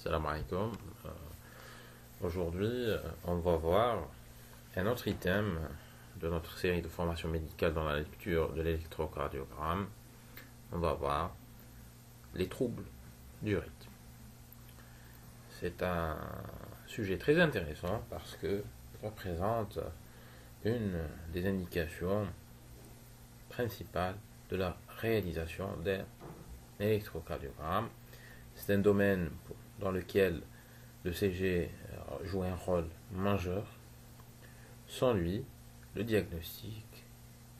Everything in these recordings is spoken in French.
Salam alaikum. Aujourd'hui, on va voir un autre item de notre série de formation médicale dans la lecture de l'électrocardiogramme. On va voir les troubles du rythme. C'est un sujet très intéressant parce qu'il représente une des indications principales de la réalisation d'un électrocardiogramme. C'est un domaine dans lequel le CG joue un rôle majeur. Sans lui, le diagnostic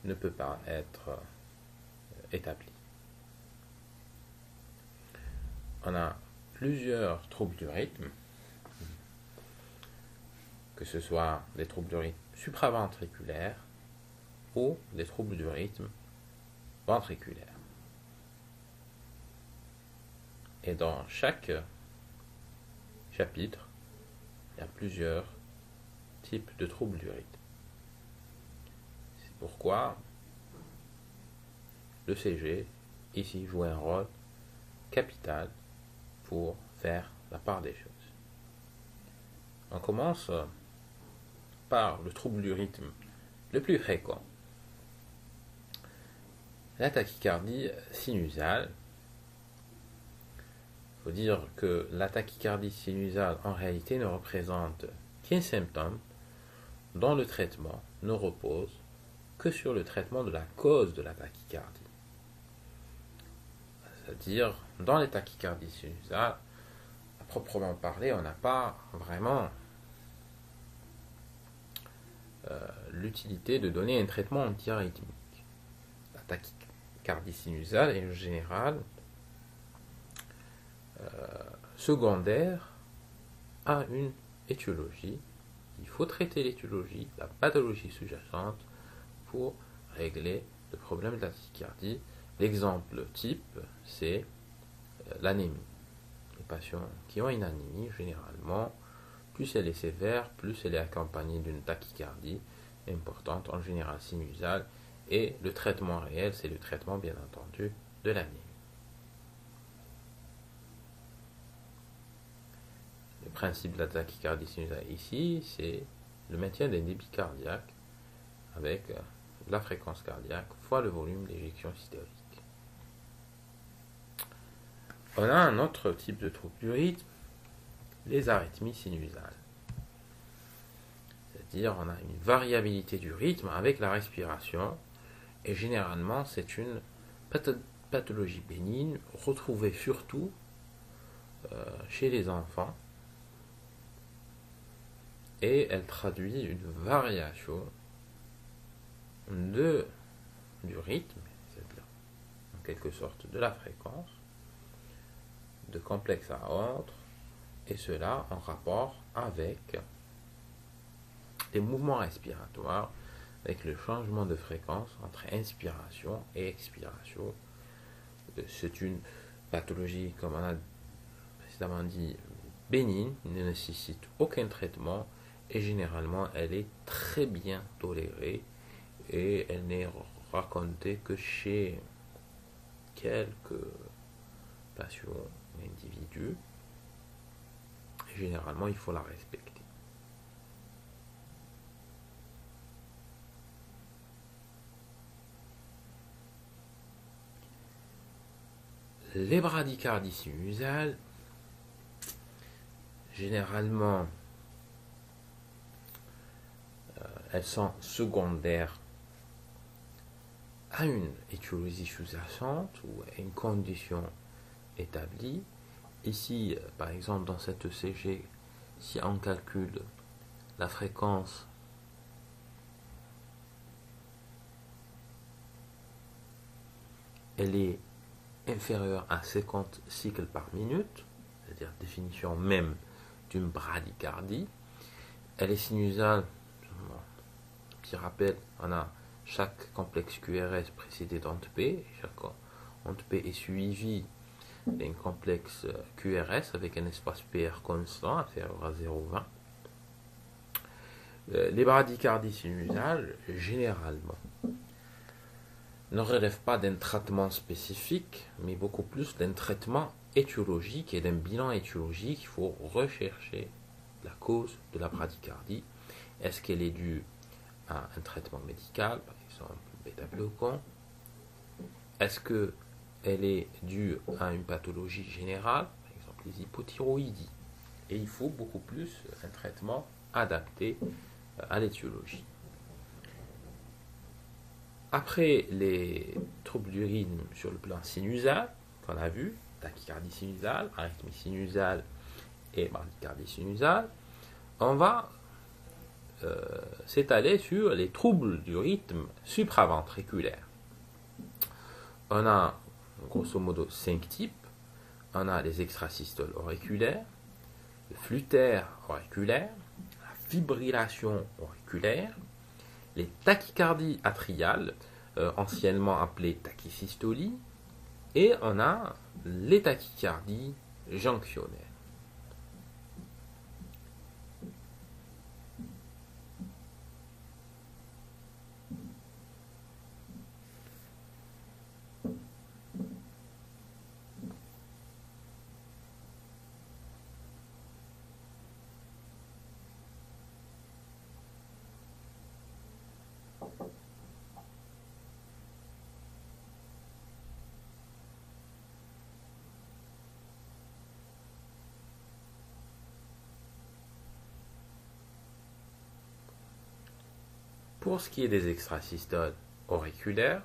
ne peut pas être établi. On a plusieurs troubles du rythme, que ce soit des troubles du rythme supraventriculaires ou des troubles du rythme ventriculaire. Et dans chaque chapitre, il y a plusieurs types de troubles du rythme. C'est pourquoi le CG ici joue un rôle capital pour faire la part des choses. On commence par le trouble du rythme le plus fréquent, la tachycardie sinusale. Il faut dire que la tachycardie sinusale en réalité ne représente qu'un symptôme dont le traitement ne repose que sur le traitement de la cause de la tachycardie. C'est-à-dire, dans les tachycardies sinusales, à proprement parler, on n'a pas vraiment l'utilité de donner un traitement antiarythmique. La tachycardie sinusale est en général secondaire à une étiologie. Il faut traiter l'étiologie, la pathologie sous-jacente, pour régler le problème de la tachycardie. L'exemple type, c'est l'anémie. Les patients qui ont une anémie, généralement, plus elle est sévère, plus elle est accompagnée d'une tachycardie importante, en général sinusale, et le traitement réel, c'est le traitement, bien entendu, de l'anémie. Le principe de la tachycardie sinusale ici, c'est le maintien d'un débit cardiaque avec la fréquence cardiaque fois le volume d'éjection systolique. On a un autre type de trouble du rythme, les arythmies sinusales. C'est-à-dire, on a une variabilité du rythme avec la respiration, et généralement, c'est une pathologie bénigne retrouvée surtout chez les enfants, et elle traduit une variation du rythme, c'est-à-dire en quelque sorte de la fréquence, de complexe à autre, et cela en rapport avec les mouvements respiratoires, avec le changement de fréquence entre inspiration et expiration. C'est une pathologie, comme on a précédemment dit, bénigne, ne nécessite aucun traitement, et généralement elle est très bien tolérée, et elle n'est racontée que chez quelques patients individus. Généralement, il faut la respecter. Les bradycardies sinusales, généralement, elles sont secondaires à une étiologie sous-jacente ou à une condition établie. Ici, par exemple, dans cette ECG, si on calcule la fréquence elle est inférieure à 50 cycles par minute, c'est-à-dire définition même d'une bradycardie. Elle est sinusale. Petit rappel, on a chaque complexe QRS précédé d'onde P. Chaque onde P est suivi d'un complexe QRS avec un espace PR constant inférieur à 0,20. Les bradycardies sinusales, généralement, ne relèvent pas d'un traitement spécifique, mais beaucoup plus d'un traitement étiologique et d'un bilan étiologique, il faut rechercher la cause de la bradycardie. Est-ce qu'elle est due à un traitement médical, par exemple bêta-glucan? Est-ce qu'elle est due à une pathologie générale, par exemple les hypothyroïdies? Et il faut beaucoup plus un traitement adapté à l'étiologie. Après les troubles du rythme sur le plan sinusal, qu'on a vu, tachycardie sinusale, arythmie sinusale et bradycardie sinusale, on va s'étaler sur les troubles du rythme supraventriculaire. On a grosso modo 5 types. On a les extrasystoles auriculaires, le flûtère auriculaire, la fibrillation auriculaire, les tachycardies atriales, anciennement appelées tachysystolies, et on a les tachycardies jonctionnelles. Pour ce qui est des extrasystoles auriculaires,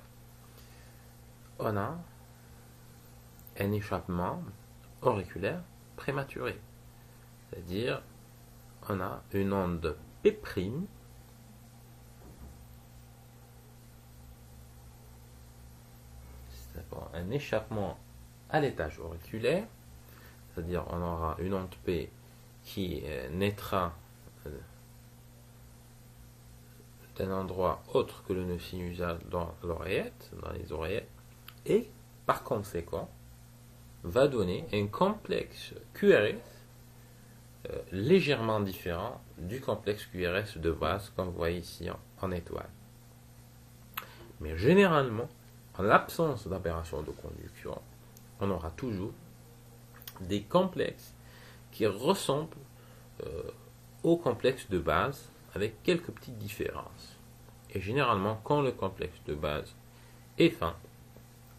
on a un échappement auriculaire prématuré. C'est-à-dire, on a une onde P', c'est un échappement à l'étage auriculaire, c'est-à-dire on aura une onde P qui naîtra d'un endroit autre que le nœud sinusal dans l'oreillette, dans les oreillettes, et par conséquent va donner un complexe QRS légèrement différent du complexe QRS de base, comme vous voyez ici en étoile. Mais généralement, en l'absence d'aberration de conduction, on aura toujours des complexes qui ressemblent au complexe de base, avec quelques petites différences. Et généralement, quand le complexe de base est fin,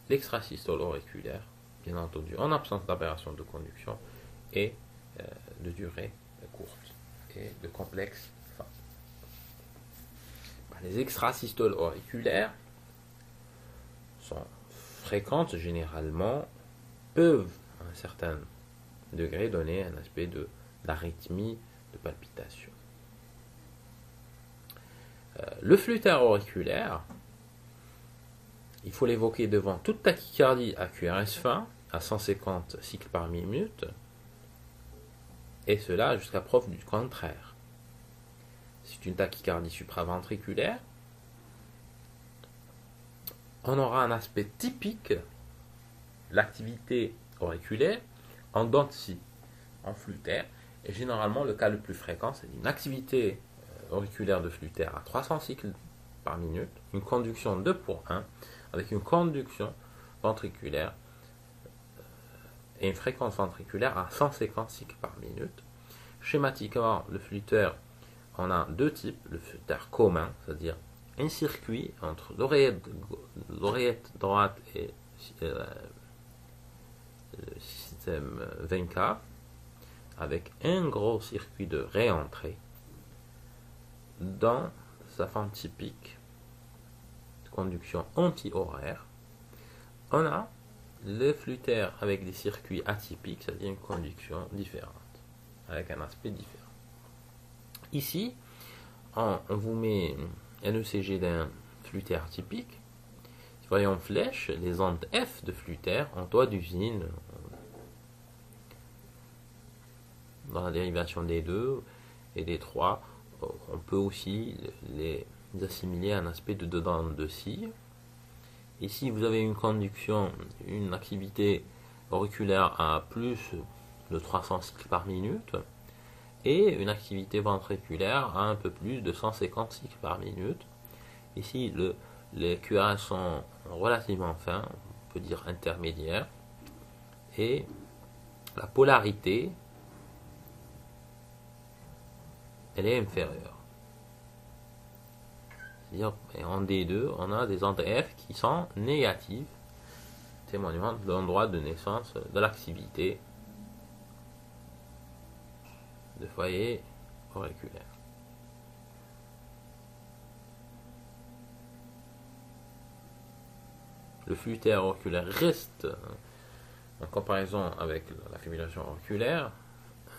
l'extrasystole auriculaire, bien entendu, en absence d'aberration de conduction, est de durée courte et de complexe fin. Les extrasystoles auriculaires sont fréquentes généralement, peuvent à un certain degré donner un aspect d'arythmie, de palpitation. Le flûtère auriculaire, il faut l'évoquer devant toute tachycardie à QRS fin, à 150 cycles par minute, et cela jusqu'à preuve du contraire. C'est une tachycardie supraventriculaire. On aura un aspect typique, l'activité auriculaire, en dents de scie, en flûtère, et généralement le cas le plus fréquent, c'est une activité auriculaire de flûtère à 300 cycles par minute, une conduction 2 pour 1, avec une conduction ventriculaire et une fréquence ventriculaire à 150 cycles par minute. Schématiquement, le flûtère, on a deux types, le flûtère commun, c'est-à-dire un circuit entre l'oreillette droite et le système vein cave, avec un gros circuit de réentrée. Dans sa forme typique de conduction anti-horaire, on a le flûtère avec des circuits atypiques, c'est-à-dire une conduction différente, avec un aspect différent. Ici, on vous met un ECG d'un flûtère typique. Si vous voyez en flèche, les ondes F de flûtère en toit d'usine, dans la dérivation des 2 et des 3, on peut aussi les assimiler à un aspect de dedans de scie. Ici, vous avez une conduction, une activité auriculaire à plus de 300 cycles par minute et une activité ventriculaire à un peu plus de 150 cycles par minute. Ici, les QRS sont relativement fins, on peut dire intermédiaires, et la polarité, elle est inférieure. C'est-à-dire, en D2, on a des ondes F qui sont négatives, témoignant de l'endroit de naissance de l'activité de foyer auriculaire. Le flux auriculaire reste, en comparaison avec la fibrillation auriculaire,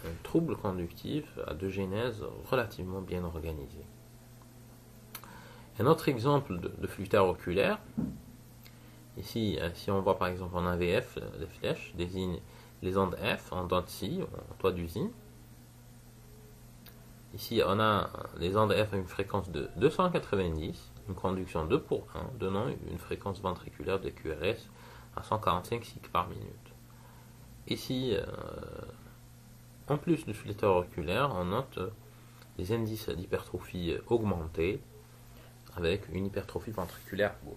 un trouble conductif à de genèse relativement bien organisé. Un autre exemple de flux auriculaire, ici, si on voit par exemple en AVF, les flèches désignent les ondes F en dents de scie, en toit d'usine. Ici, on a les ondes F à une fréquence de 290, une conduction 2 pour 1, donnant une fréquence ventriculaire de QRS à 145 cycles par minute. Ici, en plus du flux auriculaire, on note des indices d'hypertrophie augmentés avec une hypertrophie ventriculaire gauche.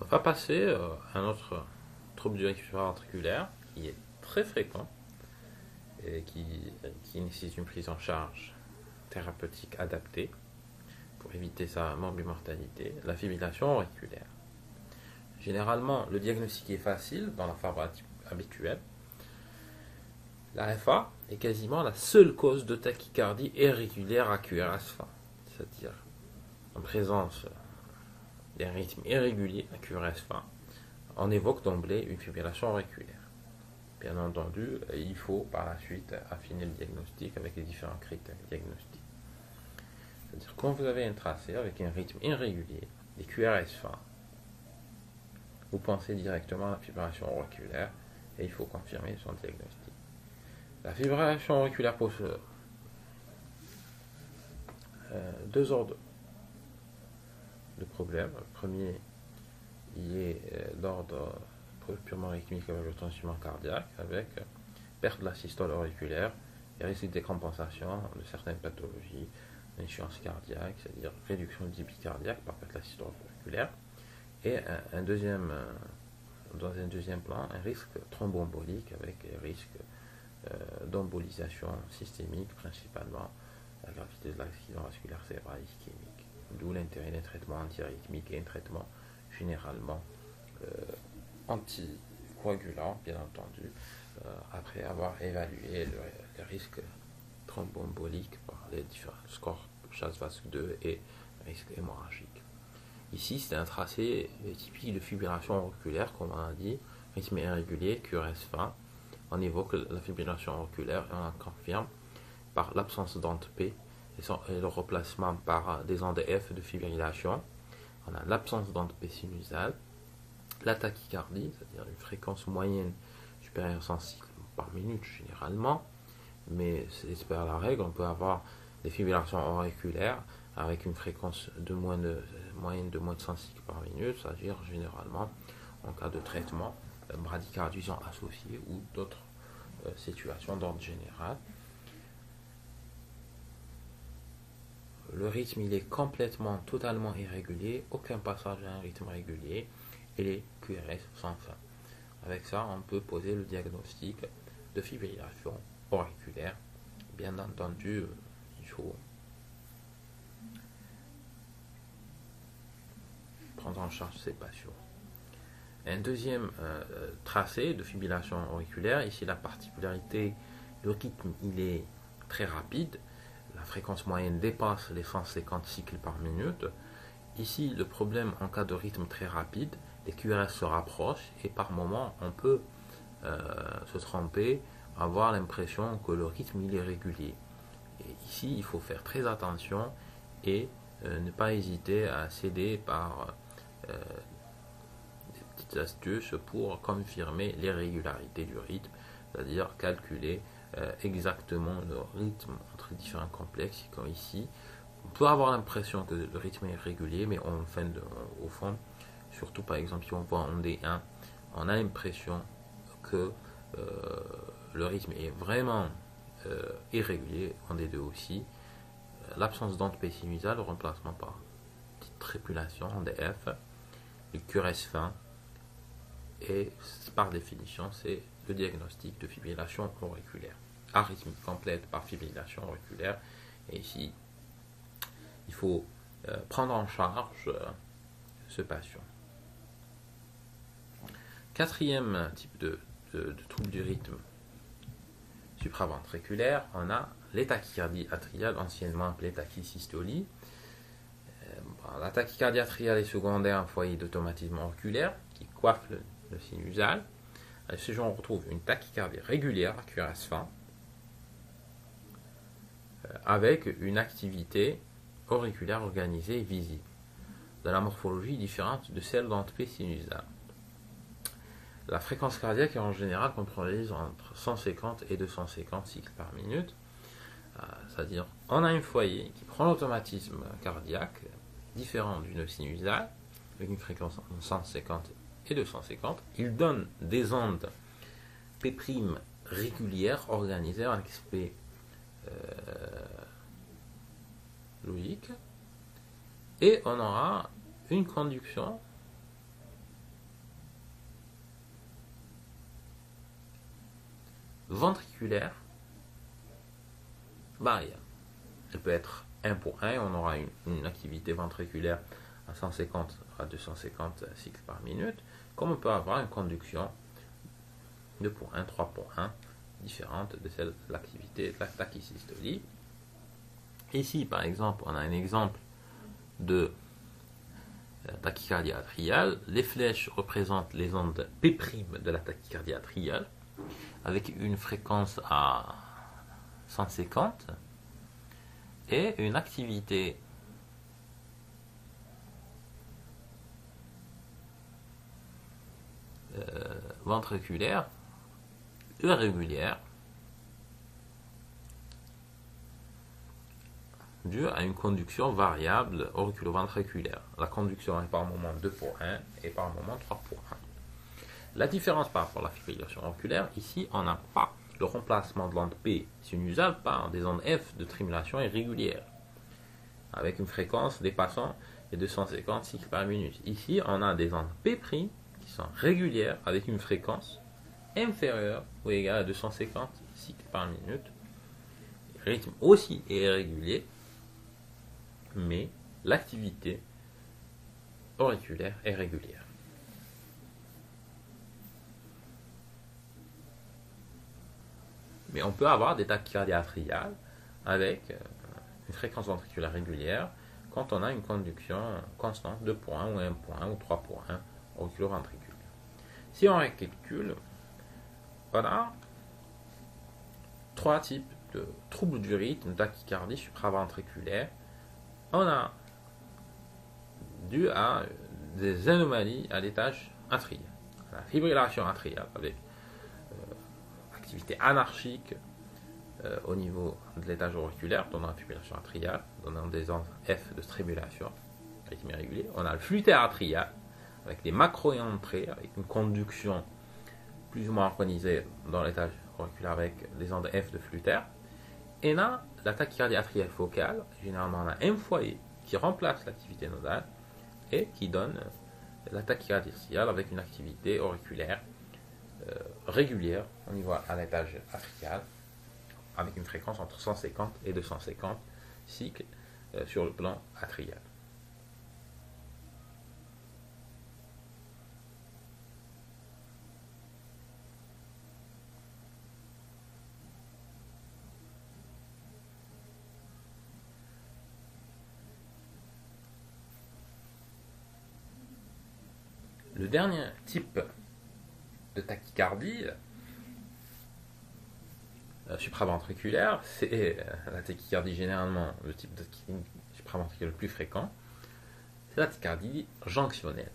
On va passer à un autre trouble du récupérateur ventriculaire qui est très fréquent et qui nécessite une prise en charge thérapeutique adaptée pour éviter sa morbimortalité, la fibrillation auriculaire. Généralement, le diagnostic est facile dans la forme habituelle. La FA est quasiment la seule cause de tachycardie irrégulière à QRS fin, c'est-à-dire en présence d'un rythme irrégulier à QRS fin, on évoque d'emblée une fibrillation auriculaire. Bien entendu, il faut par la suite affiner le diagnostic avec les différents critères diagnostiques. C'est-à-dire quand vous avez un tracé avec un rythme irrégulier, des QRS fins, vous pensez directement à la fibrillation auriculaire et il faut confirmer son diagnostic. La fibrillation auriculaire pose deux ordres de problèmes. Le premier, il est d'ordre purement rythmique avec le tensionnement cardiaque, avec perte de la systole auriculaire et risque de décompensation de certaines pathologies, insuffisance cardiaque, c'est-à-dire réduction du débit cardiaque par perte de la systole auriculaire. Et dans un deuxième plan, un risque thromboembolique avec un risque d'embolisation systémique, principalement la gravité de l'accident vasculaire cérébral ischémique. D'où l'intérêt d'un traitement antirythmique et un traitement généralement anticoagulant, bien entendu, après avoir évalué le risque thromboembolique par les différents scores CHAS-VASc2 et risque hémorragique. Ici, c'est un tracé typique de fibrillation auriculaire, comme on a dit, rythme irrégulier, QRS fin. On évoque la fibrillation auriculaire et on la confirme par l'absence d'onde P et le remplacement par des ondes F de fibrillation. On a l'absence d'onde P sinusale, la tachycardie, c'est-à-dire une fréquence moyenne supérieure à 100 cycles par minute généralement, mais c'est pas la règle. On peut avoir des fibrillations auriculaires avec une fréquence moyenne de moins de 100 cycles par minute, c'est-à-dire généralement en cas de traitement bradycardisant associé ou d'autres situations d'ordre général. Le rythme il est totalement irrégulier, aucun passage à un rythme régulier et les QRS sans fin. Avec ça, on peut poser le diagnostic de fibrillation auriculaire. Bien entendu, il faut prendre en charge ces patients. Un deuxième tracé de fibrillation auriculaire, ici la particularité, le rythme il est très rapide, la fréquence moyenne dépasse les 150 cycles par minute. Ici, le problème en cas de rythme très rapide, les QRS se rapprochent et par moment on peut se tromper, avoir l'impression que le rythme il est régulier. Et ici, il faut faire très attention et ne pas hésiter à céder par des petites astuces pour confirmer l'irrégularité du rythme, c'est-à-dire calculer exactement le rythme entre différents complexes, comme ici. On peut avoir l'impression que le rythme est régulier, mais au fond, surtout par exemple si on voit en D1, on a l'impression que le rythme est vraiment irrégulier, en D2 aussi. L'absence d'onde P sinusale, le remplacement par petite trépulation en DF, le QRS fin, et par définition, c'est le diagnostic de fibrillation auriculaire. Arythmie complète par fibrillation auriculaire. Et ici, il faut prendre en charge ce patient. Quatrième type de trouble du rythme supraventriculaire, on a les tachycardies atriales, anciennement appelées tachysystolie. La tachycardie atriale est secondaire à un foyer d'automatisme auriculaire qui coiffe le sinusal. À ce jour, on retrouve une tachycardie régulière à QRS fin avec une activité auriculaire organisée et visible, de la morphologie différente de celle d'onde P sinusale. La fréquence cardiaque est en général comprise entre 150 et 250 cycles par minute, c'est-à-dire on a un foyer qui prend l'automatisme cardiaque différent d'une sinusale avec une fréquence entre 150 et 250. Il donne des ondes P' régulières organisées en XP logique, et on aura une conduction ventriculaire variable. Elle peut être 1 pour 1, on aura une activité ventriculaire à 150 à 250 cycles par minute, comme on peut avoir une conduction 2 pour 1, 3 pour 1, différente de celle de l'activité de la tachysystolie. Ici, par exemple, on a un exemple de tachycardie atriale. Les flèches représentent les ondes P' de la tachycardie atriale, avec une fréquence à 150 et une activité ventriculaire irrégulière due à une conduction variable auriculo-ventriculaire. La conduction est par moment 2 pour 1 et par moment 3 pour 1. La différence par rapport à la fibrillation auriculaire, ici on n'a pas le remplacement de l'onde P sinusale par des ondes F de tribulation irrégulière, avec une fréquence dépassant les 250 cycles par minute. Ici on a des ondes P' qui sont régulières avec une fréquence inférieure ou égale à 250 cycles par minute. Le rythme aussi est irrégulier, mais l'activité auriculaire est régulière. Mais on peut avoir des tachycardies atriales avec une fréquence ventriculaire régulière quand on a une conduction constante 2 pour 1 ou 1 pour 1 ou 3 pour 1 auriculo-ventriculaire. Si on récapitule, on a 3 types de troubles du rythme, tachycardie supraventriculaire. On a dû à des anomalies à l'étage atrial. La fibrillation atriale avec activité anarchique au niveau de l'étage auriculaire, donnant la fibrillation atriale, donnant des ondes F de strébulation, rythme irrégulier. On a le flûter atrial avec des macro-entrées, avec une conduction plus ou moins organisée dans l'étage auriculaire avec des ondes F de flûter. Et là, la tachycardie atriale focale, généralement on a un foyer qui remplace l'activité nodale et qui donne la tachycardie atriale avec une activité auriculaire régulière au niveau à l'étage atrial, avec une fréquence entre 150 et 250 cycles sur le plan atrial. Le dernier type de tachycardie supraventriculaire, c'est la tachycardie généralement le type de supraventriculaire le plus fréquent, c'est la tachycardie jonctionnelle.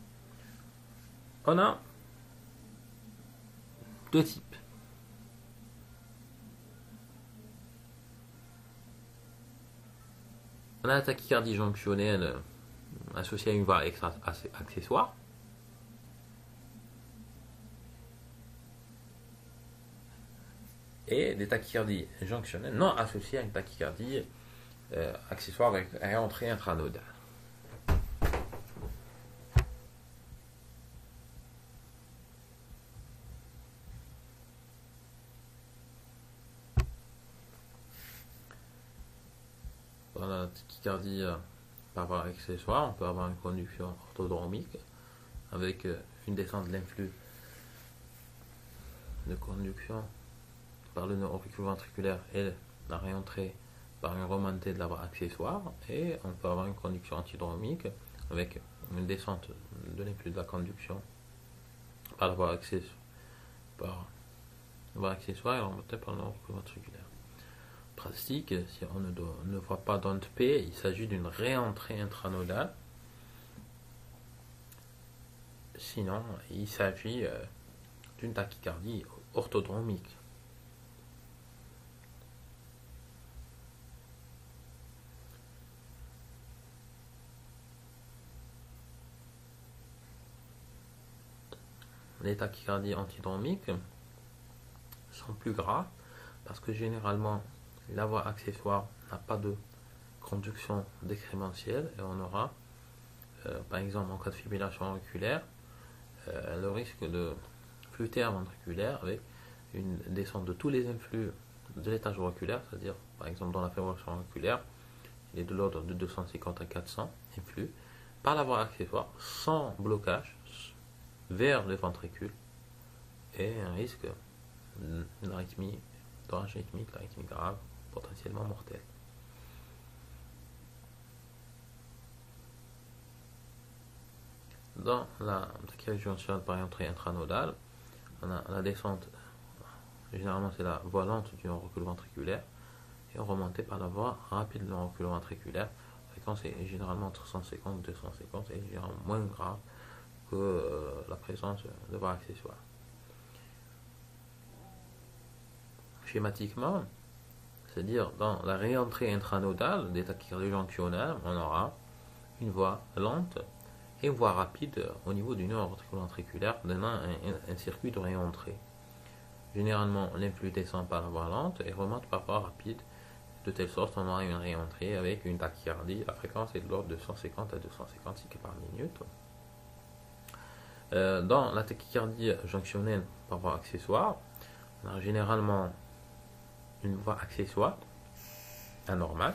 On a deux types. On a la tachycardie jonctionnelle associée à une voie accessoire. Et des tachycardies jonctionnelles non associées à une tachycardie accessoire avec entrée intranodale. Dans la tachycardie par voie accessoire, on peut avoir une conduction orthodromique avec une descente de l'influx de conduction par le nœud auriculoventriculaire et la réentrée par une remontée de la voie accessoire, et on peut avoir une conduction antidromique avec une descente de l'influx de la conduction par la voie accessoire, et remontée par le nœud auriculoventriculaire. Pratique, si on ne voit pas d'onde P, il s'agit d'une réentrée intranodale. Sinon, il s'agit d'une tachycardie orthodromique. Les tachycardies antidromiques sont plus graves parce que généralement la voie accessoire n'a pas de conduction décrémentielle et on aura, par exemple en cas de fibrillation auriculaire, le risque de flux ventriculaire avec une descente de tous les influx de l'étage auriculaire, c'est-à-dire par exemple dans la fibrillation auriculaire, il est de l'ordre de 250 à 400 influx par la voie accessoire sans blocage vers le ventricule et un risque d'arythmie thoracycmique, l'arythmie grave, potentiellement mortelle. Dans la tachycardie jonctionnelle par entrée intranodale, on a la descente, généralement c'est la voie lente du auriculoventriculaire et remontée par la voie rapide de l'auriculoventriculaire. La fréquence est généralement entre 150 et 250 et généralement moins grave que la présence de voies accessoires. Schématiquement, c'est-à-dire dans la réentrée intranodale des tachycardies jonctionnelles, on aura une voie lente et une voie rapide au niveau du nœud auriculoventriculaire, donnant un circuit de réentrée. Généralement, l'influx descend par la voie lente et remonte par voie rapide, de telle sorte qu'on aura une réentrée avec une tachycardie. La fréquence est de l'ordre de 150 à 250 cycles par minute. Dans la tachycardie jonctionnelle par voie accessoire, on a généralement une voie accessoire anormale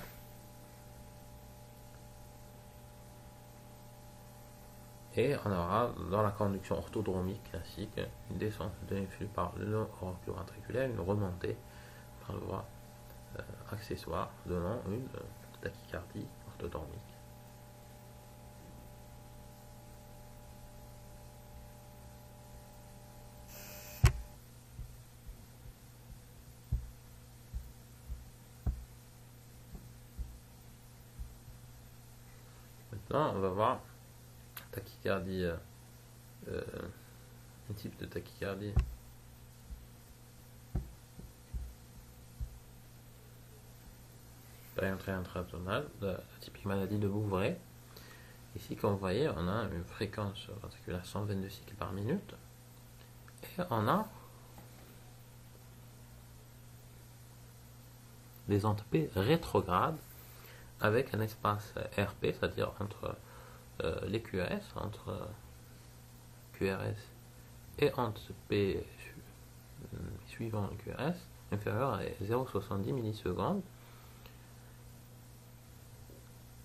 et on aura dans la conduction orthodromique classique une descente de l'influx par le nœud auriculoventriculaire, une remontée par la voie accessoire donnant une tachycardie orthodromique. Maintenant, on va voir tachycardie, un type de tachycardie par entrée intratonale, la typique maladie de Bouvray. Ici, comme vous voyez, on a une fréquence ventriculaire 122 cycles par minute et on a des ondes P rétrogrades avec un espace RP, c'est-à-dire entre les QRS, entre QRS et ondes P suivant le QRS, inférieur à 0,70 millisecondes.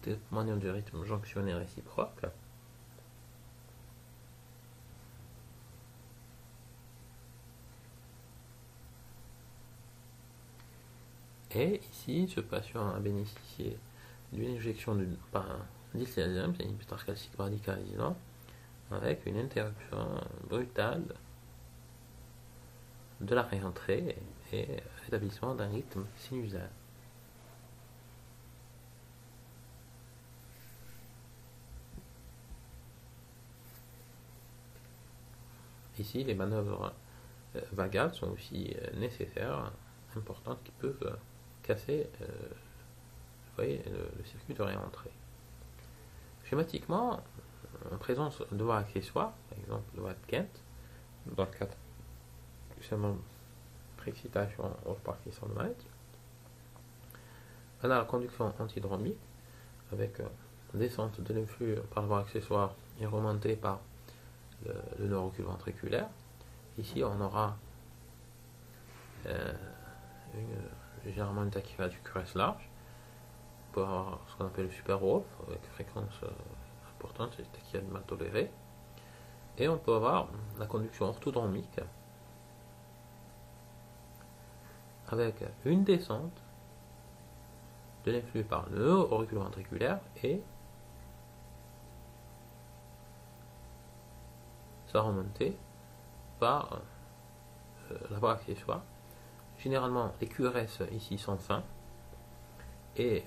Témoignant du rythme jonctionné réciproque. Et ici, ce patient a bénéficié d'une injection par un diltiazem, c'est un inhibiteur calcique radicalisant, avec une interruption brutale de la réentrée et rétablissement d'un rythme sinusal. Ici, les manœuvres vagales sont aussi nécessaires, importantes, qui peuvent casser le circuit de réentrée. Schématiquement, en présence de voies accessoires, par exemple la voie de Kent, dans le cadre justement préexcitation au Parkinson Light, on a la conduction antidromique avec descente de l'influx par voie accessoire et remontée par le neurocule ventriculaire. Ici, on aura généralement une tachycardie QRS large. On peut avoir ce qu'on appelle le super Wolf avec fréquence importante, c'est tachycardie mal tolérée. Et on peut avoir la conduction orthodromique avec une descente de l'influx par le neurocule ventriculaire et sa remontée par la voie accessoire. Généralement, les QRS ici sont fins et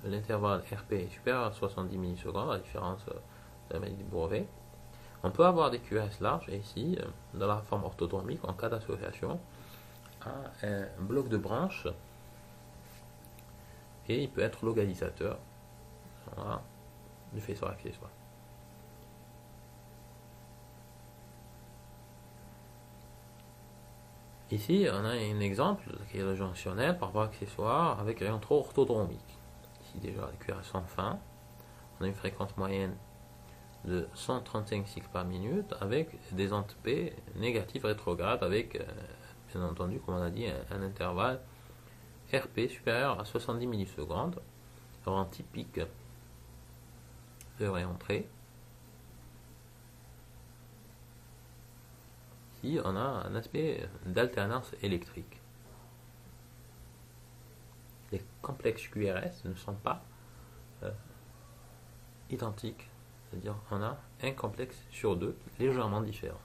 l'intervalle RP est supérieur à 70 millisecondes, à la différence de la maladie du brevet. On peut avoir des QRS larges et ici, dans la forme orthodromique, en cas d'association, à un bloc de branche et il peut être localisateur du faisceau accessoire. Ici, on a un exemple qui est le jonctionnel par voie accessoire avec réentro orthodromique. Ici, déjà, les QRS sont fins. On a une fréquence moyenne de 135 cycles par minute avec des ondes P négatives rétrogrades avec, bien entendu, comme on a dit, un intervalle RP supérieur à 70 millisecondes, rang typique de réentrée. Ici, on a un aspect d'alternance électrique. Les complexes QRS ne sont pas identiques, c'est-à-dire on a un complexe sur deux légèrement différent.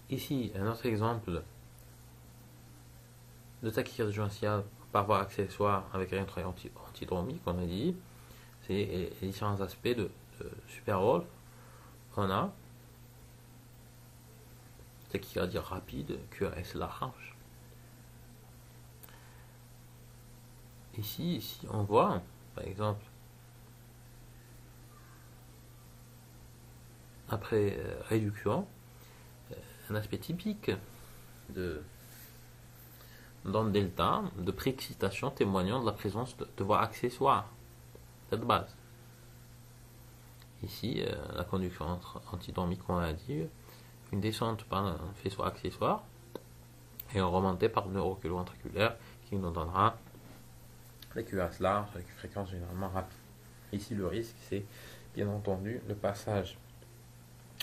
Ici, un autre exemple de tachycardie jonctiale par voie accessoire avec réentrée antidromique, on a dit, c'est les différents aspects de super Wolf. On a tachycardie rapide, QRS large. Ici, on voit, par exemple, après réduction, un aspect typique d'onde delta, de préexcitation témoignant de la présence de voies accessoires, de base. Ici, la conduction antidromique, on l'a dit, une descente par un faisceau accessoire et une remontée par le neurocule ventriculaire qui nous donnera les QRS larges avec une fréquence généralement rapide. Ici, le risque, c'est bien entendu le passage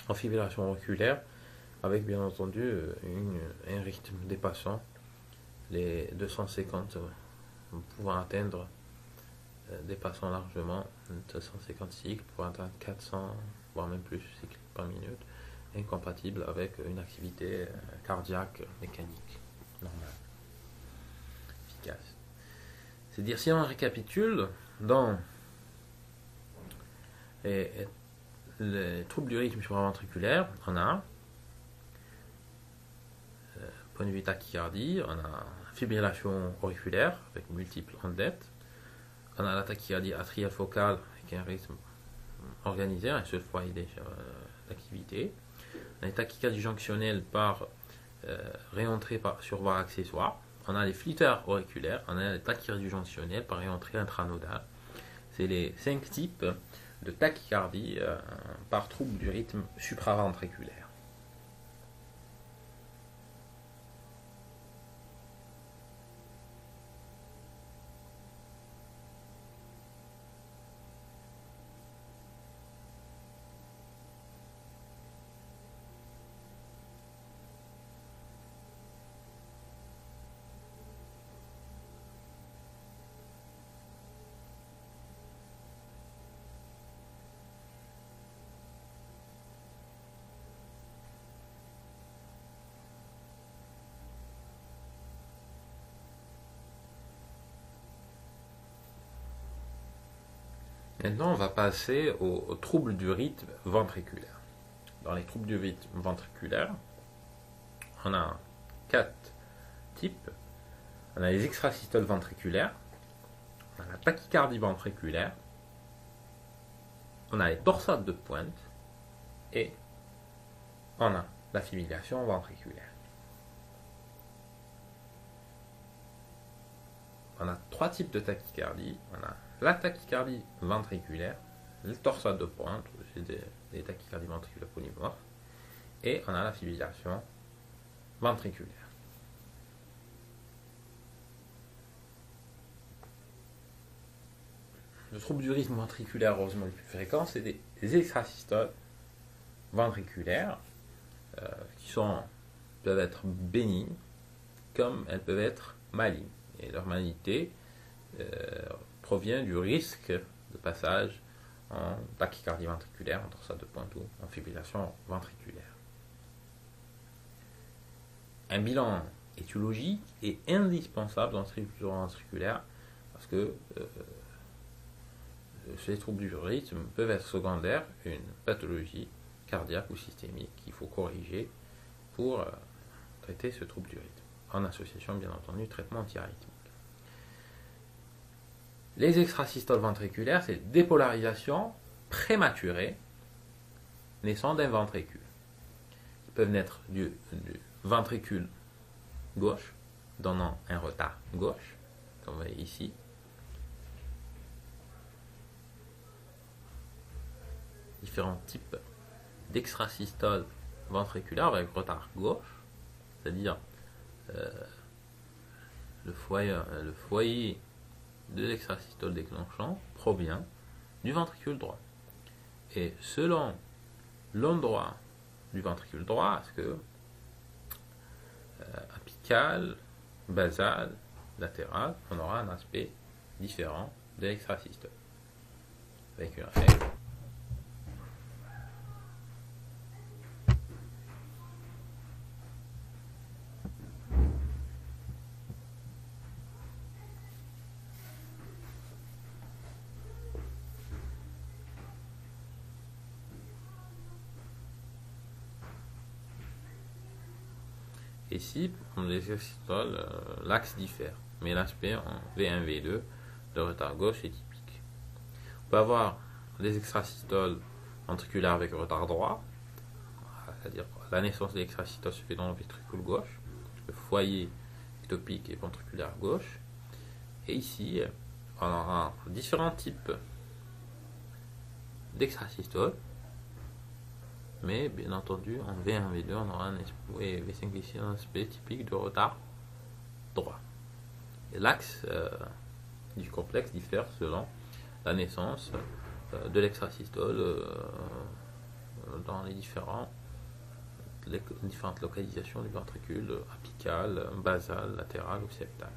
en fibrillation auriculaire avec bien entendu un rythme dépassant les 250, pouvant atteindre, dépassant largement 250 cycles pour atteindre 400, voire même plus cycles par minute, incompatible avec une activité cardiaque mécanique normale, efficace. C'est-à-dire, si on récapitule, dans les troubles du rythme supraventriculaire, on a point de vue tachycardie, on a fibrillation auriculaire avec multiples ondettes, on a la tachycardie atriale focale avec un rythme organisé, un seul foyer d'activité, on a les tachycardies jonctionnelles par réentrée sur voie accessoire, on a les flitters auriculaires, on a les tachycardies jonctionnelles par réentrée intranodale. C'est les 5 types de tachycardie par trouble du rythme supraventriculaire. Maintenant, on va passer aux troubles du rythme ventriculaire. Dans les troubles du rythme ventriculaire, on a 4 types. On a les extrasystoles ventriculaires, on a la tachycardie ventriculaire, on a les torsades de pointe et on a la fibrillation ventriculaire. On a 3 types de tachycardie. On a la tachycardie ventriculaire, les torsades de pointe, c'est des tachycardies ventriculaires polymorphes, et on a la fibrillation ventriculaire. Le trouble du rythme ventriculaire, heureusement le plus fréquent, c'est des extrasystoles ventriculaires qui peuvent être bénignes comme elles peuvent être malignes. Et leur malignité provient du risque de passage en tachycardie ventriculaire, en torsade de pointe ou en fibrillation ventriculaire. Un bilan étiologique est indispensable dans le trouble ventriculaire parce que ces troubles du rythme peuvent être secondaires à une pathologie cardiaque ou systémique qu'il faut corriger pour traiter ce trouble du rythme, en association bien entendu traitement antiarythmique. Les extrasystoles ventriculaires, c'est dépolarisation prématurée naissant d'un ventricule. Ils peuvent naître du ventricule gauche, donnant un retard gauche, comme vous voyez ici. Différents types d'extrasystoles ventriculaires avec retard gauche, c'est-à-dire le foyer de l'extrasystole déclenchant provient du ventricule droit. Et selon l'endroit du ventricule droit, est-ce que apical, basal, latéral, on aura un aspect différent de l'extrasystole. Avec une règle. Ici, pour les extrasystoles, l'axe diffère, mais l'aspect en V1, V2 de retard gauche est typique. On peut avoir des extrasystoles ventriculaires avec retard droit, c'est-à-dire la naissance de l'extrasystole se fait dans le ventricule gauche, le foyer ectopique et ventriculaire gauche. Et ici, on aura différents types d'extrasystoles. Mais bien entendu, en V1, V2, on aura un V5 ici, un aspect typique de retard droit. Et l'axe du complexe diffère selon la naissance de l'extrasystole dans les différentes localisations du ventricule apical, basal, latéral ou septal.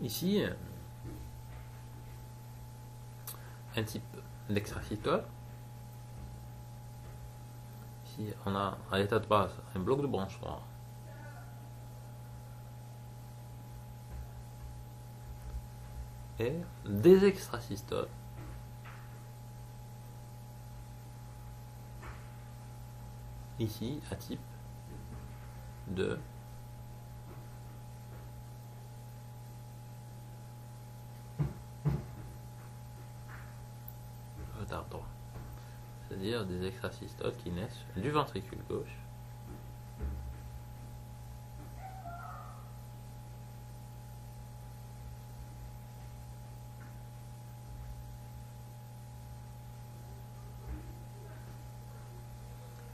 Ici, un type d'extrasystole. Ici, on a à l'état de base un bloc de branche noire. Et des extrasystoles. Ici, à type de retard droit. C'est-à-dire des extrasystoles qui naissent du ventricule gauche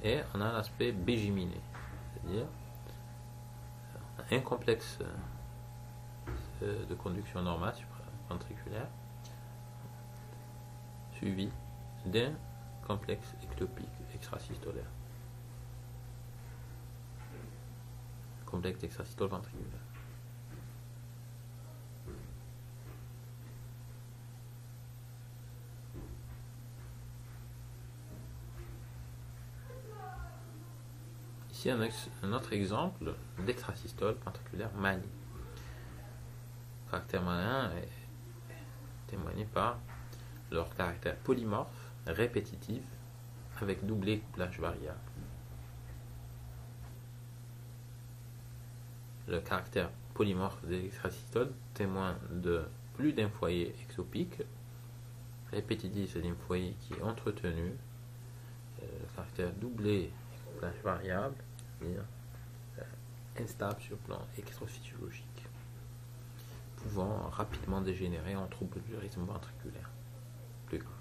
et on a l'aspect bégiminé, c'est-à-dire un complexe de conduction normale supraventriculaire suivi d'un complexe ectopique extrasystolaire. Complexe extrasystole ventriculaire. Ici un autre exemple d'extrasystole ventriculaire maligne. Le caractère malin est témoigné par leur caractère polymorphe, répétitif, avec doublé couplage variable. Le caractère polymorphe des extrasystoles témoigne de plus d'un foyer ectopique. Répétitif, c'est un foyer qui est entretenu. Le caractère doublé couplage variable, c'est-à-dire instable sur le plan extraphysiologique, pouvant rapidement dégénérer en troubles du rythme ventriculaire plus grave.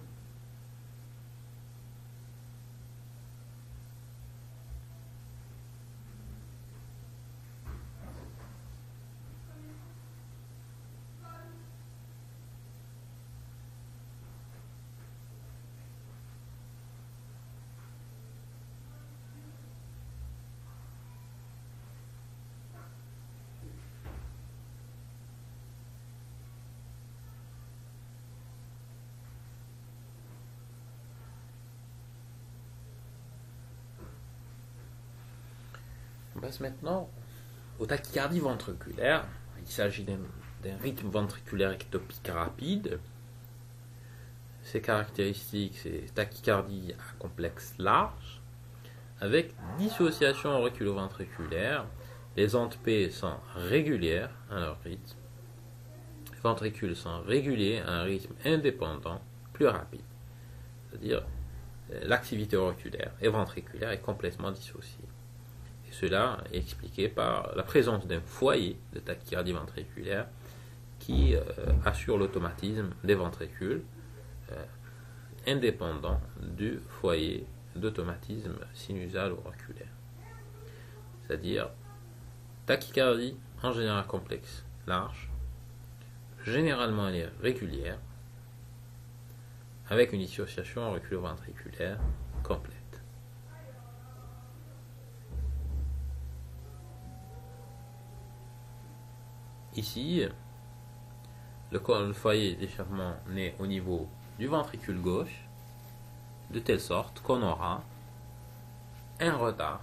On passe maintenant aux tachycardies ventriculaires. Il s'agit d'un rythme ventriculaire ectopique rapide. Ses caractéristiques, c'est tachycardie à complexe large, avec dissociation auriculo-ventriculaire. Les ondes P sont régulières à leur rythme. Les ventricules sont réguliers à un rythme indépendant, plus rapide. C'est-à-dire, l'activité auriculaire et ventriculaire est complètement dissociée. Cela est expliqué par la présence d'un foyer de tachycardie ventriculaire qui assure l'automatisme des ventricules indépendant du foyer d'automatisme sinusal auriculaire. C'est-à-dire tachycardie en général complexe large, généralement elle est régulière, avec une dissociation auriculo-ventriculaire complète. Ici, le foyer d'échappement naît au niveau du ventricule gauche, de telle sorte qu'on aura un retard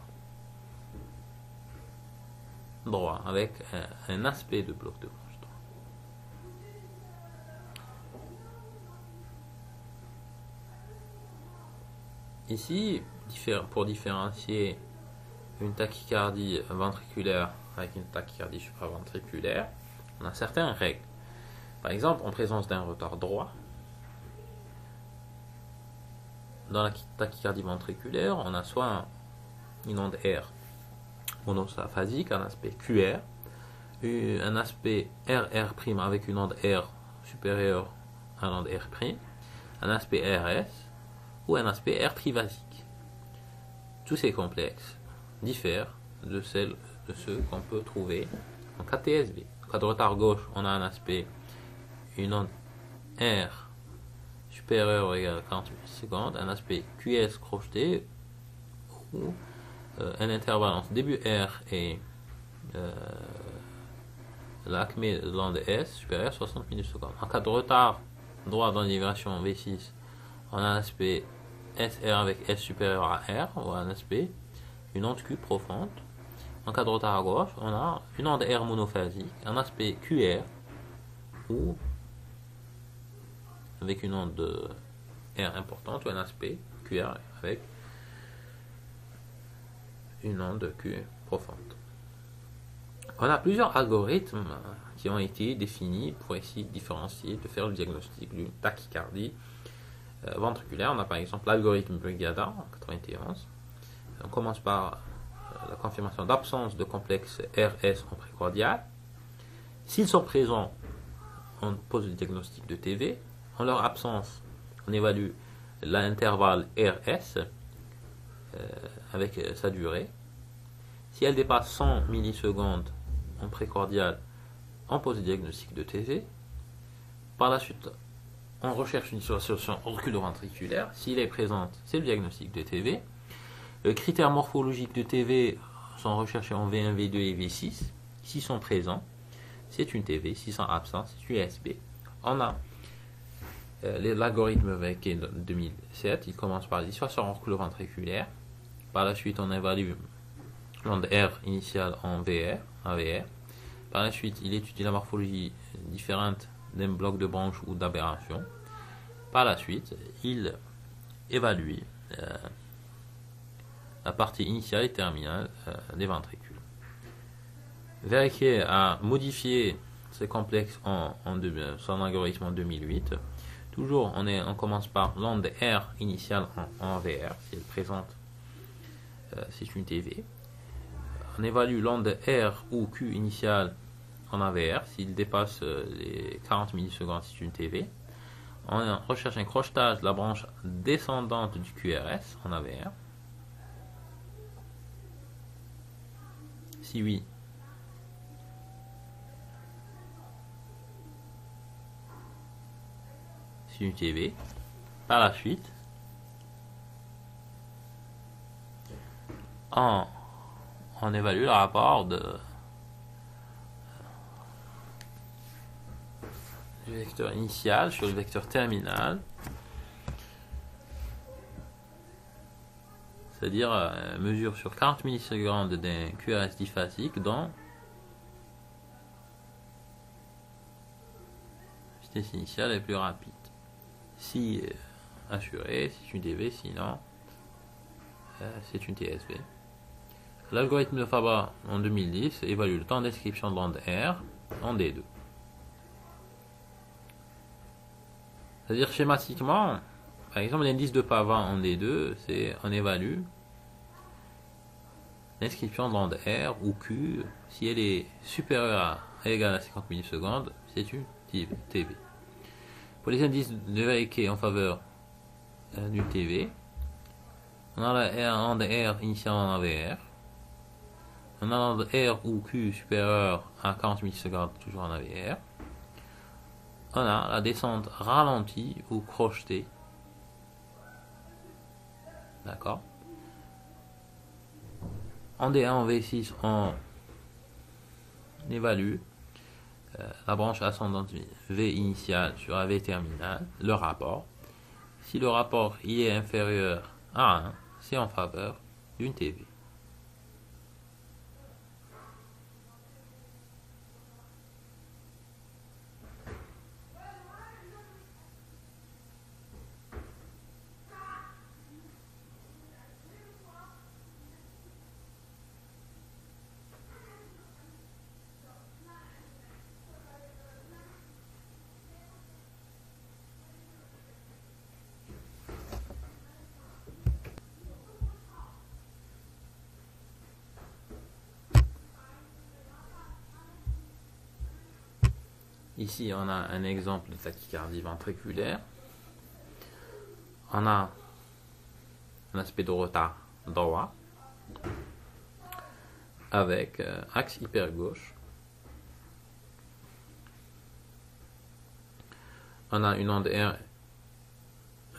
droit avec un aspect de bloc de gauche droit. Ici, pour différencier une tachycardie ventriculaire avec une tachycardie supraventriculaire, on a certaines règles. Par exemple, en présence d'un retard droit, dans la tachycardie ventriculaire, on a soit une onde R monophasique, un aspect QR, un aspect RR' avec une onde R supérieure à l'onde R', un aspect RS ou un aspect R trivasique. Tous ces complexes diffèrent de ceux qu'on peut trouver en cas TSV. En cas de retard gauche, on a un aspect, une onde R supérieure ou égale à 40 millisecondes, un aspect QS crocheté, ou un intervalle entre début R et l'acmé de l'onde S supérieure à 60 millisecondes. En cas de retard droit dans l'élévation V6, on a un aspect SR avec S supérieur à R, ou un aspect, une onde Q profonde. En cas de retard à gauche, on a une onde R monophasique, un aspect QR, ou avec une onde R importante, ou un aspect QR avec une onde Q profonde. On a plusieurs algorithmes qui ont été définis pour essayer de différencier, de faire le diagnostic d'une tachycardie ventriculaire. On a par exemple l'algorithme Brugada en 91. On commence par la confirmation d'absence de complexe RS en précordial. S'ils sont présents, on pose le diagnostic de TV. En leur absence, on évalue l'intervalle RS avec sa durée. Si elle dépasse 100 millisecondes en précordial, on pose le diagnostic de TV. Par la suite, on recherche une situation auriculo-ventriculaire. S'il est présent, c'est le diagnostic de TV. Les critères morphologiques de TV sont recherchés en V1, V2 et V6. S'ils sont présents, c'est une TV. S'ils sont absents, c'est une USB. On a l'algorithme VK 2007. Il commence par la distorsion auriculo-ventriculaire. Par la suite, on évalue l'onde R initiale en VR. Par la suite, il étudie la morphologie différente d'un bloc de branche ou d'aberration. Par la suite, il évalue la partie initiale et terminale des ventricules. Verrier a modifié ces complexes son algorithme en 2008. Toujours, on commence par l'onde R initiale en VR. Si elle présente, c'est une TV. On évalue l'onde R ou Q initiale en AVR. S'il dépasse les 40 millisecondes, c'est une TV. On recherche un crochetage de la branche descendante du QRS en AVR. Si oui, c'est une TV. Par la suite, on évalue le rapport du vecteur initial sur le vecteur terminal, c'est-à-dire mesure sur 40 millisecondes d'un QRS diphasique dont la vitesse initiale est plus rapide. Si assuré, c'est une TV, sinon c'est une TSV. L'algorithme de Fabra en 2010 évalue le temps de description de l'onde R en D2. C'est-à-dire schématiquement, par exemple l'indice de Pavin en D2, on évalue l'inscription de l'onde R ou Q. Si elle est supérieure à égale à 50 millisecondes, c'est une TV. Pour les indices de Verrier en faveur d'une TV, on a la onde R initiale en AVR. On a l'onde R ou Q supérieure à 40 millisecondes, toujours en AVR. On a la descente ralentie ou crochetée. D'accord. En D1, en V6, on évalue la branche ascendante V initiale sur AV terminale, le rapport. Si le rapport il est inférieur à 1, c'est en faveur d'une TV. Ici, on a un exemple de tachycardie ventriculaire. On a un aspect de retard droit avec axe hypergauche. On a une onde R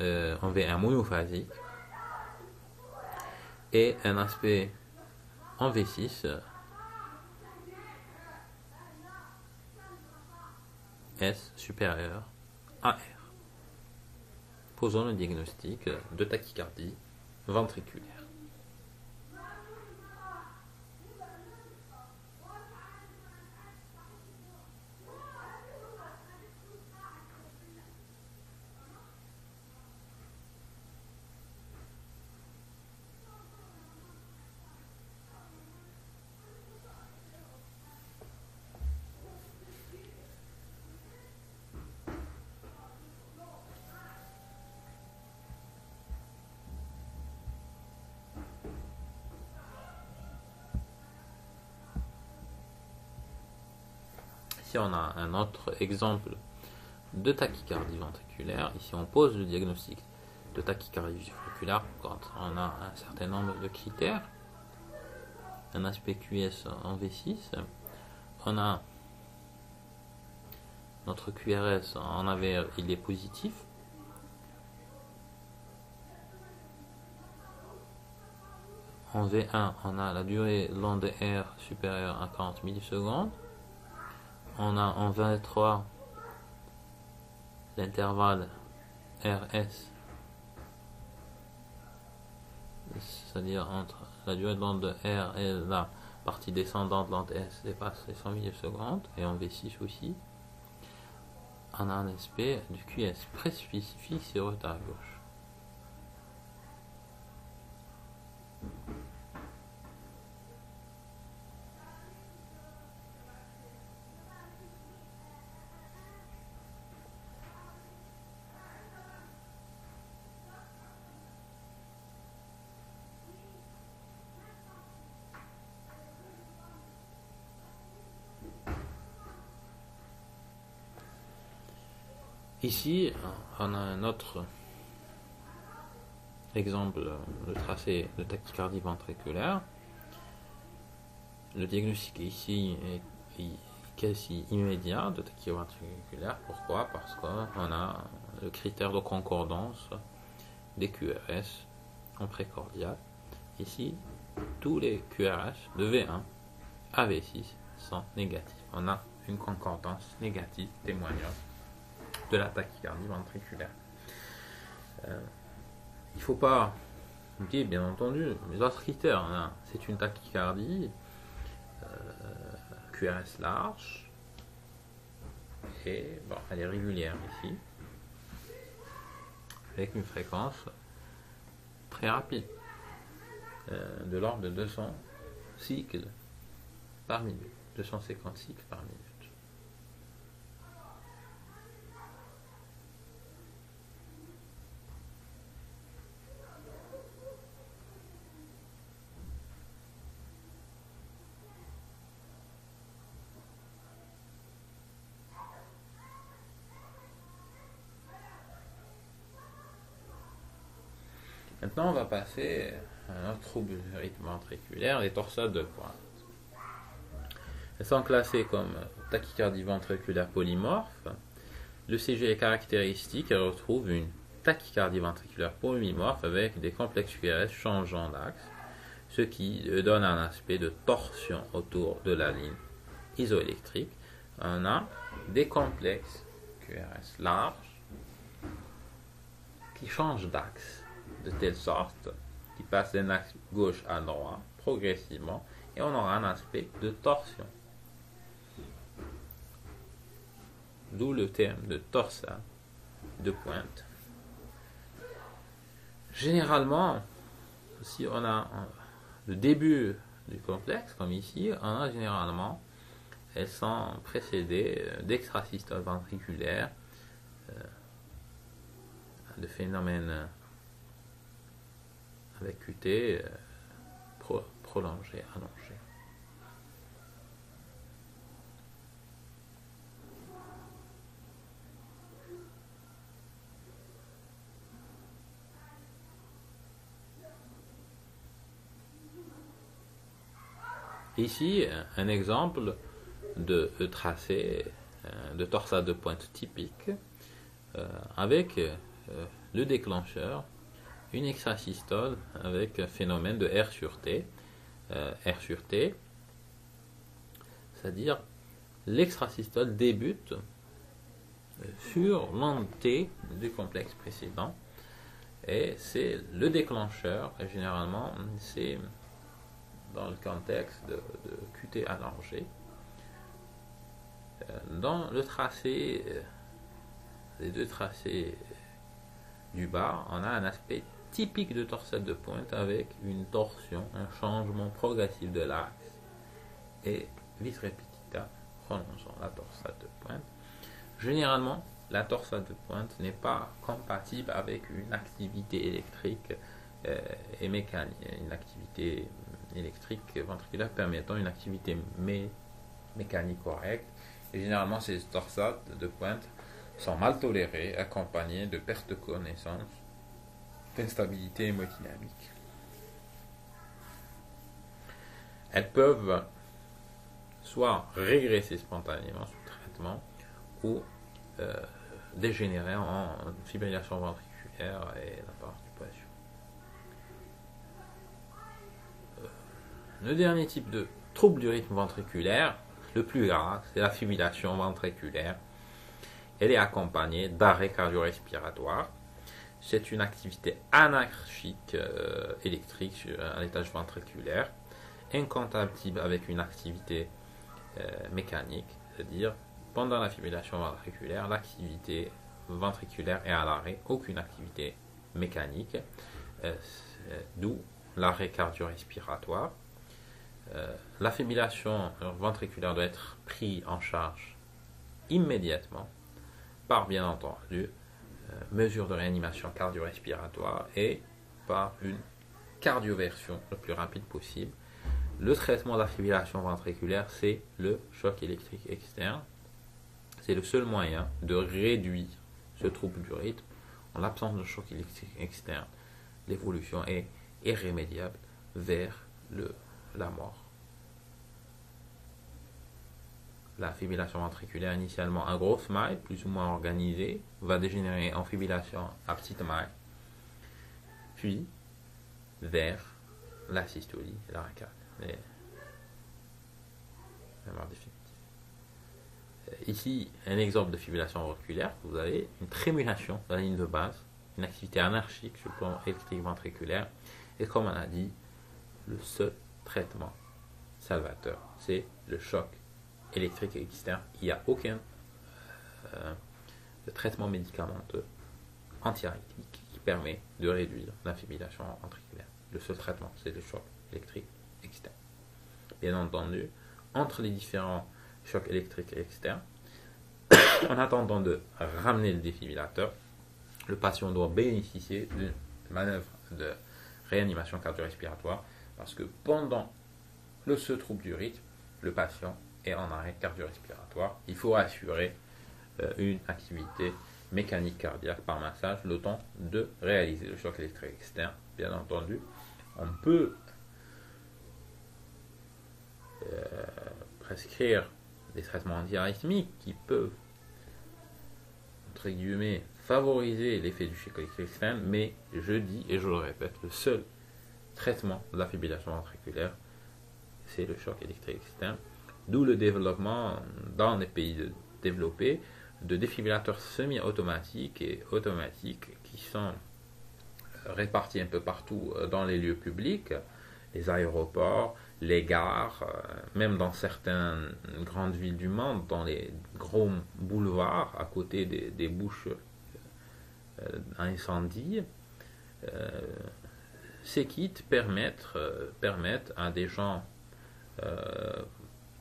en V1 monophasique et un aspect en V6 S supérieur à R. Posons le diagnostic de tachycardie ventriculaire. Ici, on a un autre exemple de tachycardie ventriculaire. Ici, on pose le diagnostic de tachycardie ventriculaire quand on a un certain nombre de critères. Un aspect QS en V6. On a notre QRS en AVR il est positif. En V1 on a la durée d'onde R supérieure à 40 millisecondes. On a en V3 l'intervalle RS, c'est-à-dire entre la durée de l'onde R et la partie descendante de l'onde S dépasse les 100 millisecondes, et en V6 aussi. On a un aspect du QS préspécifique sur retard gauche. Ici, on a un autre exemple de tracé de tachycardie ventriculaire. Le diagnostic ici est quasi immédiat de tachycardie ventriculaire. Pourquoi? Parce qu'on a le critère de concordance des QRS en précordial. Ici, tous les QRS de V1 à V6 sont négatifs. On a une concordance négative témoignant de la tachycardie ventriculaire. Il ne faut pas oublier, bien entendu, les autres critères. C'est une tachycardie QRS large, et bon, elle est régulière ici, avec une fréquence très rapide, de l'ordre de 200 cycles par minute, 250 cycles par minute. Maintenant, on va passer à un autre trouble du rythme ventriculaire, les torsades de pointe. Elles sont classées comme tachycardie ventriculaire polymorphe. Le CG est caractéristique et retrouve une tachycardie ventriculaire polymorphe avec des complexes QRS changeant d'axe, ce qui donne un aspect de torsion autour de la ligne isoélectrique. On a des complexes QRS larges qui changent d'axe de telle sorte qui passe d'un axe gauche à droite progressivement, et on aura un aspect de torsion. D'où le terme de torsade de pointe. Généralement, si on a le début du complexe, comme ici, on a généralement, elles sont précédées d'extrasystole ventriculaire, de phénomènes avec QT prolongé, allongé. Ici, un exemple de tracé de torsade de pointe typique avec le déclencheur, une extrasystole avec un phénomène de R sur T. R sur T, c'est-à-dire l'extrasystole débute sur l'onde T du complexe précédent, et c'est le déclencheur, et généralement c'est dans le contexte de QT allongé. Dans le tracé, les deux tracés du bas, on a un aspect typique de torsade de pointe avec une torsion, un changement progressif de l'axe et vis repetita prolongeant la torsade de pointe. Généralement, la torsade de pointe n'est pas compatible avec une activité électrique et mécanique, une activité électrique ventriculaire permettant une activité mécanique correcte. Et généralement, ces torsades de pointe sont mal tolérées, accompagnées de perte de connaissance, d'instabilité hémodynamique. Elles peuvent soit régresser spontanément sous traitement, ou dégénérer en fibrillation ventriculaire et la participation. Le dernier type de trouble du rythme ventriculaire, le plus grave, c'est la fibrillation ventriculaire. Elle est accompagnée d'arrêt cardio-respiratoire. C'est une activité anarchique électrique à l'étage ventriculaire, incompatible avec une activité mécanique, c'est-à-dire pendant la fibrillation ventriculaire, l'activité ventriculaire est à l'arrêt, aucune activité mécanique, d'où l'arrêt cardio-respiratoire. La fibrillation ventriculaire doit être prise en charge immédiatement par, bien entendu, mesure de réanimation cardio-respiratoire et par une cardioversion le plus rapide possible. Le traitement de la fibrillation ventriculaire, c'est le choc électrique externe. C'est le seul moyen de réduire ce trouble du rythme. En l'absence de choc électrique externe, l'évolution est irrémédiable vers la mort. La fibrillation ventriculaire, initialement un gros smile, plus ou moins organisé, va dégénérer en fibrillation à petite maille, puis vers la systolie et l'arrêt cardiaque. La mort définitive. Ici, un exemple de fibrillation ventriculaire, vous avez une trémulation de la ligne de base, une activité anarchique sur le plan électrique ventriculaire, et comme on a dit, le seul traitement salvateur, c'est le choc électrique externe. Il n'y a aucun traitement médicamenteux antiarythmique qui permet de réduire la fibrillation ventriculaire. Le seul traitement, c'est le choc électrique externe. Bien entendu, entre les différents chocs électriques externes, en attendant de ramener le défibrillateur, le patient doit bénéficier d'une manœuvre de réanimation cardio-respiratoire parce que pendant ce trouble du rythme, le patient est en arrêt cardio-respiratoire. Il faut assurer une activité mécanique cardiaque par massage le temps de réaliser le choc électrique externe. Bien entendu, on peut prescrire des traitements antiarythmiques qui peuvent, entre guillemets, favoriser l'effet du choc électrique externe, mais je dis et je le répète, le seul traitement de la fibrillation ventriculaire, c'est le choc électrique externe. D'où le développement dans les pays développés de défibrillateurs semi-automatiques et automatiques qui sont répartis un peu partout dans les lieux publics, les aéroports, les gares, même dans certaines grandes villes du monde, dans les gros boulevards à côté des bouches d'incendie. Ces kits permettent à des gens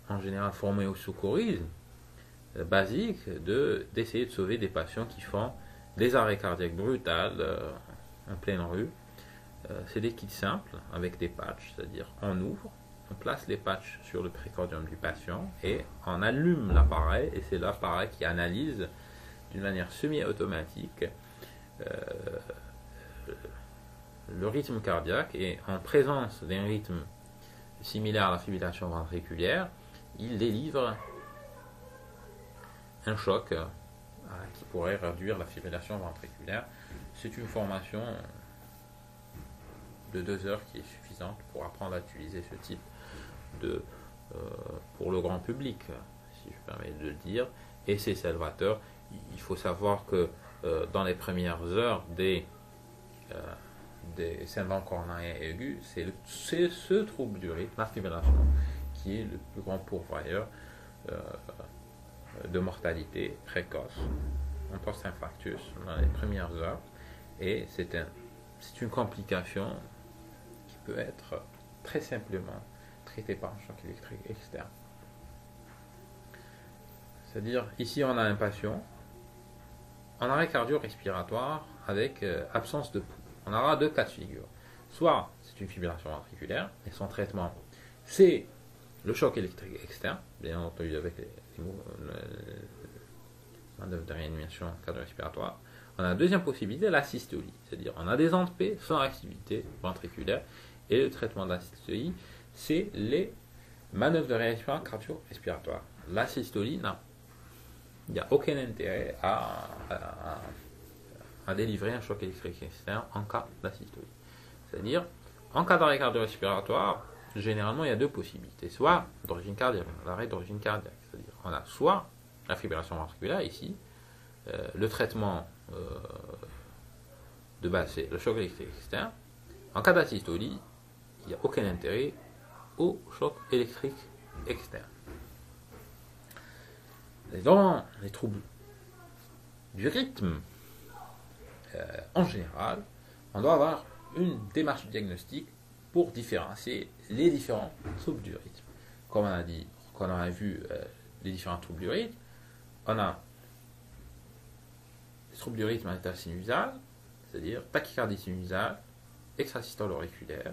en général formés au secourisme basique d'essayer de sauver des patients qui font des arrêts cardiaques brutals en pleine rue. C'est des kits simples avec des patchs, c'est-à-dire on ouvre, on place les patchs sur le précordium du patient et on allume l'appareil et c'est l'appareil qui analyse d'une manière semi-automatique le rythme cardiaque et en présence d'un rythme similaire à la fibrillation ventriculaire, il délivre un choc qui pourrait réduire la fibrillation ventriculaire. C'est une formation de 2 heures qui est suffisante pour apprendre à utiliser ce type pour le grand public, si je permets de le dire, et c'est salvateur. Il faut savoir que dans les premières heures des syndromes coronariens aigus, c'est ce trouble du rythme, la fibrillation, qui est le plus grand pourvoyeur de mortalité précoce en post-infarctus dans les premières heures, et c'est une complication qui peut être très simplement traitée par un choc électrique externe. C'est-à-dire, ici on a un patient en arrêt cardio-respiratoire avec absence de pouls. On aura 2 cas de figure. Soit c'est une fibrillation ventriculaire, et son traitement c'est le choc électrique externe, bien entendu avec les manœuvres de réanimation cardio-respiratoire. On a la deuxième possibilité, la systolie, c'est-à-dire on a des ANTP sans activité ventriculaire, et le traitement de la systolie, c'est les manœuvres de réanimation cardio-respiratoire. La systolie il n'y a aucun intérêt à délivrer un choc électrique externe en cas d'asystolie. C'est-à-dire, en cas d'arrêt cardio-respiratoire, généralement il y a deux possibilités. Soit d'origine cardiaque, l'arrêt d'origine cardiaque. C'est-à-dire, on a soit la fibrillation ventriculaire ici, le traitement de base c'est le choc électrique externe. En cas d'asystolie, il n'y a aucun intérêt au choc électrique externe. Et dans les troubles du rythme, en général, on doit avoir une démarche diagnostique pour différencier les différents troubles du rythme. Comme on a dit, quand on a vu les différents troubles du rythme, on a les troubles du rythme en état sinusal, c'est-à-dire tachycardie sinusale, extrasystole auriculaire,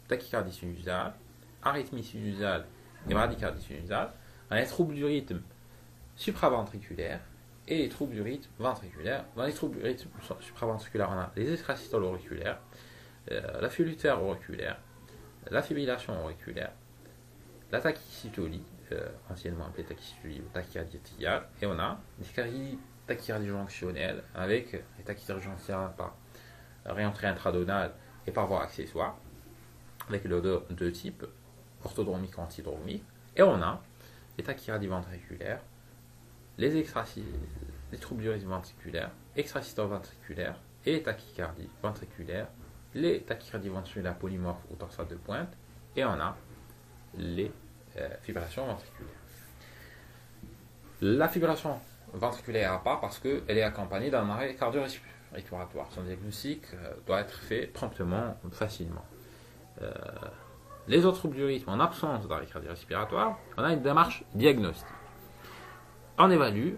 tachycardie sinusale, arythmie sinusale et bradycardie sinusale. On a les troubles du rythme supraventriculaires et les troubles du rythme ventriculaire. Dans les troubles du rythme supraventriculaire, on a les extrasystoles auriculaires, la flûtere auriculaire, la fibrillation auriculaire, la tachycytolie, anciennement appelée tachycytolie ou tachycardie atriale, et on a les tachycardie jonctionnelle avec les tachycardies jonctionnelles par réentrée intradonale et par voie accessoire, avec l'odeur de type orthodromique ou antidromique, et on a les tachycardies ventriculaires, les troubles du rythme ventriculaire, extrasystole ventriculaire et les tachycardies ventriculaires, les tachycardies ventriculaires polymorphes ou torsades de pointe, et on a les fibrillations ventriculaires. La fibrillation ventriculaire à part parce qu'elle est accompagnée d'un arrêt cardio-respiratoire. Son diagnostic doit être fait promptement, facilement. Les autres troubles du rythme, en absence d'arrêt cardio-respiratoire, on a une démarche diagnostique. On évalue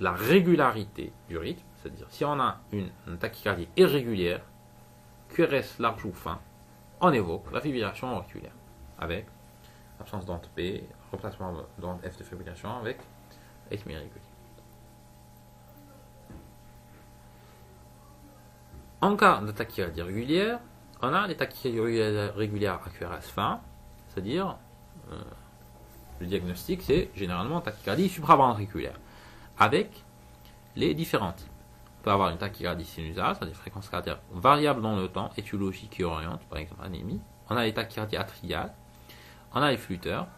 la régularité du rythme, c'est-à-dire si on a une tachycardie irrégulière, QRS large ou fin, on évoque la fibrillation auriculaire avec absence d'onde P, remplacement d'onde F de fibrillation avec rythme irrégulier. En cas de tachycardie régulière, on a les tachycardies régulières à QRS fin, c'est-à-dire le diagnostic c'est généralement tachycardie supraventriculaire avec les différents types. On peut avoir une tachycardie sinusale, c'est-à-dire fréquence cardiaque variable dans le temps, étiologie qui oriente, par exemple anémie. On a les tachycardies atriales, on a les flûteurs,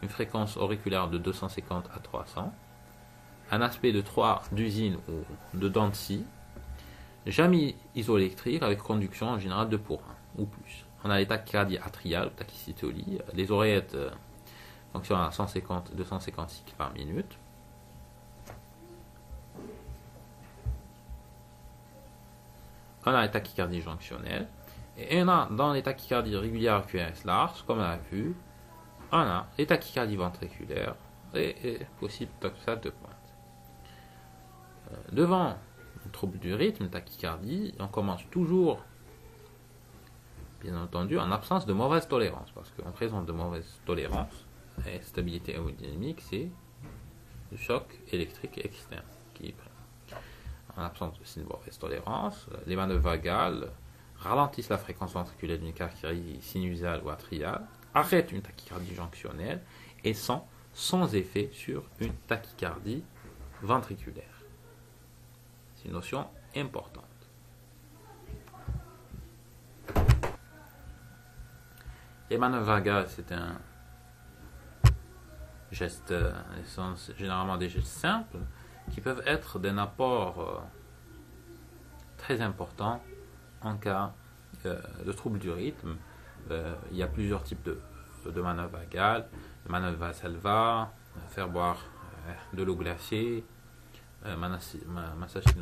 une fréquence auriculaire de 250 à 300, un aspect de 3 d'usine ou de dents de scie, jamais isoélectrique avec conduction en général 2 pour 1 ou plus. On a les tachycardies atriales, tachycytolie, les oreillettes fonctionnent à 150-250 cycles par minute. On a les tachycardies jonctionnelles. Et on a dans les tachycardies régulières QRS large, comme on a vu, on a les tachycardies ventriculaires et possible torsade de pointe. Devant le trouble du rythme, tachycardie, on commence toujours, bien entendu, en absence de mauvaise tolérance, parce qu'en présence de mauvaise tolérance et stabilité hémodynamique, c'est le choc électrique externe qui est pris. En absence de mauvaise tolérance, les manœuvres vagales ralentissent la fréquence ventriculaire d'une tachycardie sinusale ou atriale, arrêtent une tachycardie jonctionnelle et sont sans effet sur une tachycardie ventriculaire. C'est une notion importante. Les manœuvres vagales, c'est un geste, sont généralement des gestes simples qui peuvent être d'un apport très important en cas de trouble du rythme. Il y a plusieurs types de manœuvres vagales. La manœuvre Valsalva, faire boire de l'eau glacée, massage